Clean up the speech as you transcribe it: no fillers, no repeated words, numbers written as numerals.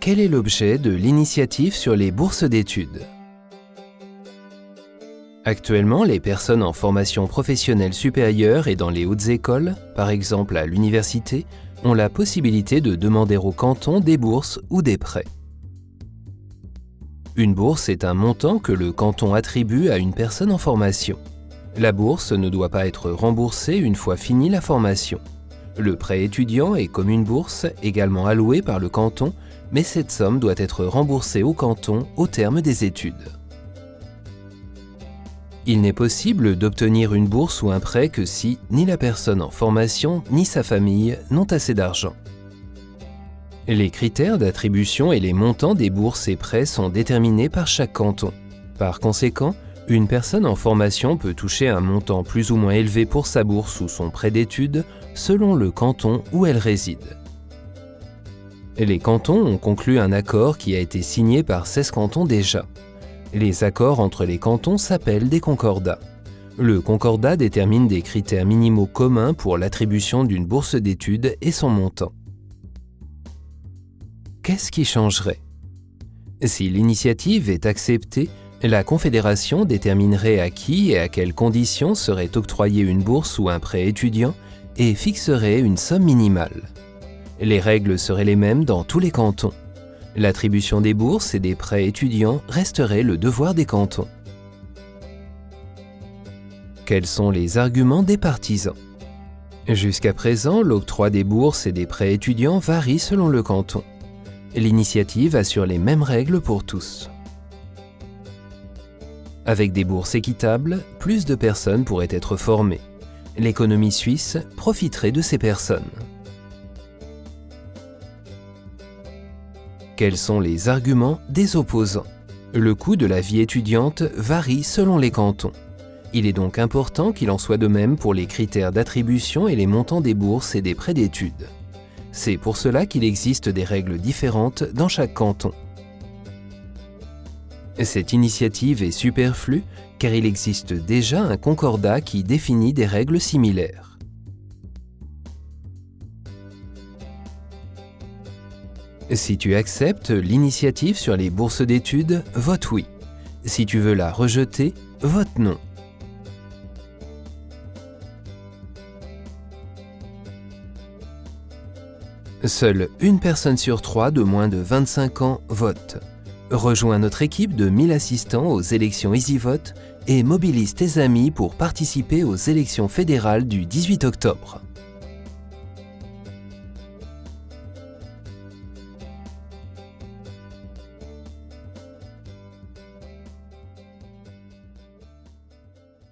Quel est l'objet de l'initiative sur les bourses d'études? Actuellement, les personnes en formation professionnelle supérieure et dans les hautes écoles, par exemple à l'université, ont la possibilité de demander au canton des bourses ou des prêts. Une bourse est un montant que le canton attribue à une personne en formation. La bourse ne doit pas être remboursée une fois finie la formation. Le prêt étudiant est comme une bourse, également allouée par le canton, mais cette somme doit être remboursée au canton au terme des études. Il n'est possible d'obtenir une bourse ou un prêt que si ni la personne en formation ni sa famille n'ont assez d'argent. Les critères d'attribution et les montants des bourses et prêts sont déterminés par chaque canton. Par conséquent, une personne en formation peut toucher un montant plus ou moins élevé pour sa bourse ou son prêt d'études selon le canton où elle réside. Les cantons ont conclu un accord qui a été signé par 16 cantons déjà. Les accords entre les cantons s'appellent des concordats. Le concordat détermine des critères minimaux communs pour l'attribution d'une bourse d'études et son montant. Qu'est-ce qui changerait? Si l'initiative est acceptée, la Confédération déterminerait à qui et à quelles conditions serait octroyée une bourse ou un prêt étudiant et fixerait une somme minimale. Les règles seraient les mêmes dans tous les cantons. L'attribution des bourses et des prêts étudiants resterait le devoir des cantons. Quels sont les arguments des partisans? Jusqu'à présent, l'octroi des bourses et des prêts étudiants varie selon le canton. L'initiative assure les mêmes règles pour tous. Avec des bourses équitables, plus de personnes pourraient être formées. L'économie suisse profiterait de ces personnes. Quels sont les arguments des opposants? Le coût de la vie étudiante varie selon les cantons. Il est donc important qu'il en soit de même pour les critères d'attribution et les montants des bourses et des prêts d'études. C'est pour cela qu'il existe des règles différentes dans chaque canton. Cette initiative est superflue car il existe déjà un concordat qui définit des règles similaires. Si tu acceptes l'initiative sur les bourses d'études, vote oui. Si tu veux la rejeter, vote non. Seule une personne sur 3 de moins de 25 ans vote. Rejoins notre équipe de 1000 assistants aux élections EasyVote et mobilise tes amis pour participer aux élections fédérales du 18 octobre.